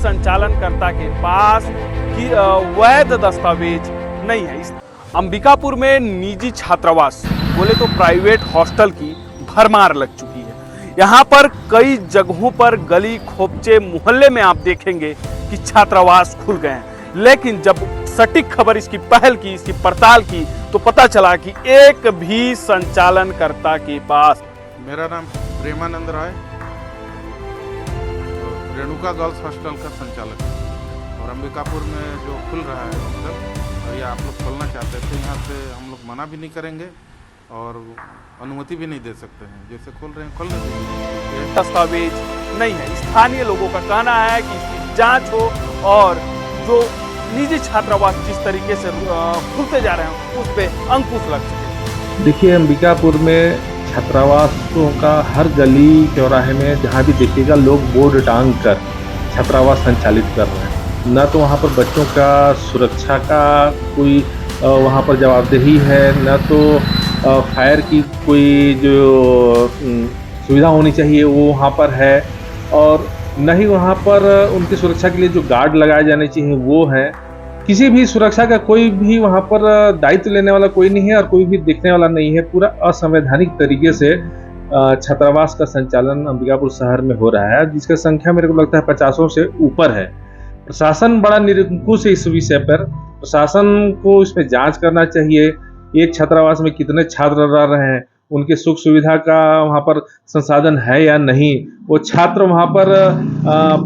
संचालनकर्ता के पास कि वैध दस्तावेज नहीं है। अंबिकापुर में निजी छात्रावास बोले तो प्राइवेट हॉस्टल की भरमार लग चुकी है। यहाँ पर कई जगहों पर गली खोपचे मोहल्ले में आप देखेंगे कि छात्रावास खुल गए हैं, लेकिन जब सटीक खबर इसकी पहल की, इसकी पड़ताल की, तो पता चला कि एक भी संचालनकर्ता के पास। मेरा नाम प्रेमानंद राय, रेणुका गर्ल्स हॉस्टल का संचालक है और अंबिकापुर में जो खुल रहा है हॉस्टल, और ये आप लोग खोलना चाहते थे, यहाँ से हम लोग मना भी नहीं करेंगे और अनुमति भी नहीं दे सकते हैं। जैसे खोल रहे हैं खोलने देंगे। दस्तावेज नहीं है। स्थानीय लोगों का कहना है कि इसकी जांच हो और जो निजी छात्रावास जिस तरीके से खुलते जा रहे हैं उस पर अंकुश लग सके। देखिए, अंबिकापुर में छात्रावासों का हर गली चौराहे में जहाँ भी देखिएगा लोग बोर्ड टांग कर छात्रावास संचालित कर रहे हैं। न तो वहाँ पर बच्चों का सुरक्षा का कोई वहाँ पर जवाबदेही है, न तो फायर की कोई जो सुविधा होनी चाहिए वो वहाँ पर है, और न ही वहाँ पर उनकी सुरक्षा के लिए जो गार्ड लगाए जाने चाहिए वो हैं। किसी भी सुरक्षा का कोई भी वहाँ पर दायित्व लेने वाला कोई नहीं है और कोई भी देखने वाला नहीं है। पूरा असंवैधानिक तरीके से छात्रावास का संचालन अंबिकापुर शहर में हो रहा है, जिसका संख्या मेरे को लगता है 50 से ऊपर है। प्रशासन बड़ा निरंकुश है इस विषय पर। प्रशासन को इस पर जांच करना चाहिए। एक छात्रावास में कितने छात्र रह रहे हैं, उनके सुख सुविधा का वहाँ पर संसाधन है या नहीं, वो छात्र वहाँ पर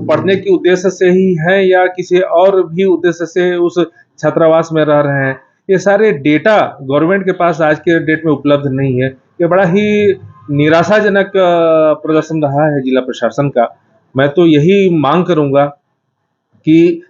पढ़ने के उद्देश्य से ही है या किसी और भी उद्देश्य से उस छात्रावास में रह रहे हैं, ये सारे डेटा गवर्नमेंट के पास आज के डेट में उपलब्ध नहीं है। ये बड़ा ही निराशाजनक प्रदर्शन रहा है जिला प्रशासन का। मैं तो यही मांग करूँगा कि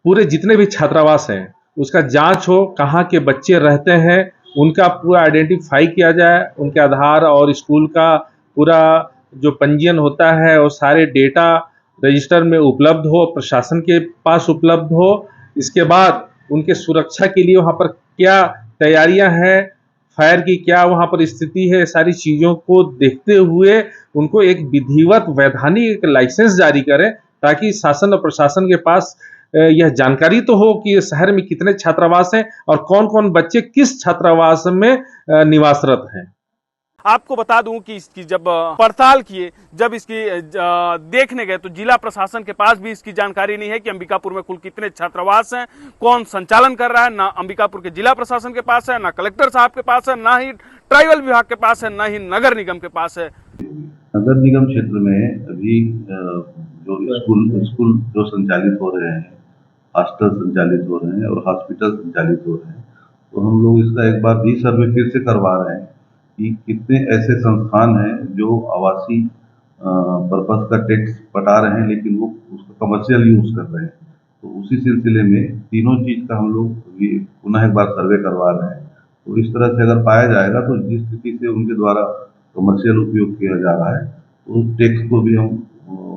पूरे जितने भी छात्रावास हैं उसका जांच हो, कहाँ के बच्चे रहते हैं उनका पूरा आइडेंटिफाई किया जाए, उनके आधार और स्कूल का पूरा जो पंजीयन होता है और सारे डेटा रजिस्टर में उपलब्ध हो, प्रशासन के पास उपलब्ध हो। इसके बाद उनके सुरक्षा के लिए वहाँ पर क्या तैयारियां हैं, फायर की क्या वहाँ पर स्थिति है, सारी चीज़ों को देखते हुए उनको एक विधिवत वैधानिक लाइसेंस जारी करें, ताकि शासन और प्रशासन के पास यह जानकारी तो हो कि शहर में कितने छात्रावास हैं और कौन कौन बच्चे किस छात्रावास में निवासरत हैं। आपको बता दूं कि इसकी जब पड़ताल किए, जब इसकी देखने गए तो जिला प्रशासन के पास भी इसकी जानकारी नहीं है कि अंबिकापुर में कुल कितने छात्रावास हैं, कौन संचालन कर रहा है। ना अंबिकापुर के जिला प्रशासन के पास है, ना कलेक्टर साहब के पास है, ना ही ट्राइबल विभाग के पास है, ना ही नगर निगम के पास है। नगर निगम क्षेत्र में अभी जो स्कूल जो संचालित हो रहे हैं, हॉस्टल संचालित हो रहे हैं और हॉस्पिटल संचालित हो रहे हैं, तो हम लोग इसका एक बार भी सर्वे फिर से करवा रहे हैं कि कितने ऐसे संस्थान हैं जो आवासीय पर्पस का टैक्स पटा रहे हैं लेकिन वो उसका कमर्शियल यूज कर रहे हैं। तो उसी सिलसिले में तीनों चीज का हम लोग पुनः एक बार सर्वे करवा रहे हैं। तो इस तरह से अगर पाया जाएगा तो जिस स्थिति से उनके द्वारा कमर्शियल उपयोग किया जा रहा है तो उस टैक्स को भी हम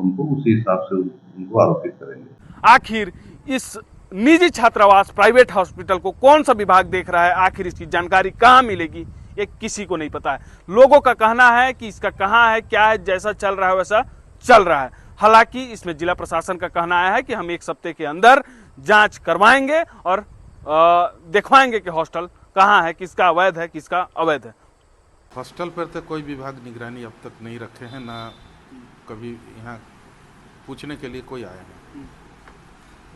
उनको उसी हिसाब से उनको आरोपित करेंगे। आखिर इस निजी छात्रावास प्राइवेट हॉस्पिटल को कौन सा विभाग देख रहा है, आखिर इसकी जानकारी कहाँ मिलेगी, ये किसी को नहीं पता है। लोगों का कहना है कि इसका कहाँ है, क्या है, जैसा चल रहा है वैसा चल रहा है। हालांकि इसमें जिला प्रशासन का कहना है कि हम 1 सप्ताह के अंदर जांच करवाएंगे और दिखवाएंगे कि हॉस्टल कहाँ है, किसका अवैध है, किसका अवैध है। हॉस्टल पर तो कोई विभाग निगरानी अब तक नहीं रखे हैं, ना कभी यहाँ पूछने के लिए कोई आया है।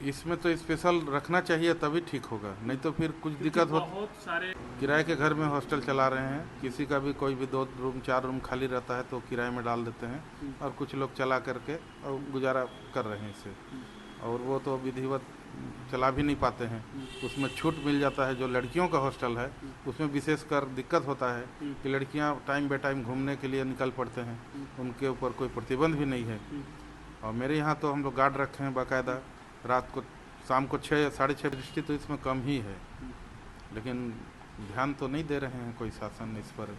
इसमें तो स्पेशल रखना चाहिए तभी ठीक होगा, नहीं तो फिर कुछ दिक्कत हो। बहुत सारे किराए के घर में हॉस्टल चला रहे हैं, किसी का भी कोई भी 2 रूम 4 रूम खाली रहता है तो किराए में डाल देते हैं और कुछ लोग चला करके और गुजारा कर रहे हैं इससे, और वो तो विधिवत चला भी नहीं पाते हैं। उसमें छूट मिल जाता है। जो लड़कियों का हॉस्टल है उसमें विशेषकर दिक्कत होता है कि लड़कियां टाइम बाय टाइम घूमने के लिए निकल पड़ते हैं, उनके ऊपर कोई प्रतिबंध भी नहीं है। और मेरे यहाँ तो हम लोग गार्ड रखे हैं बाकायदा, रात को शाम को 6 साढ़े 6 दृष्टि तो इसमें कम ही है, लेकिन ध्यान तो नहीं दे रहे हैं कोई शासन इस पर।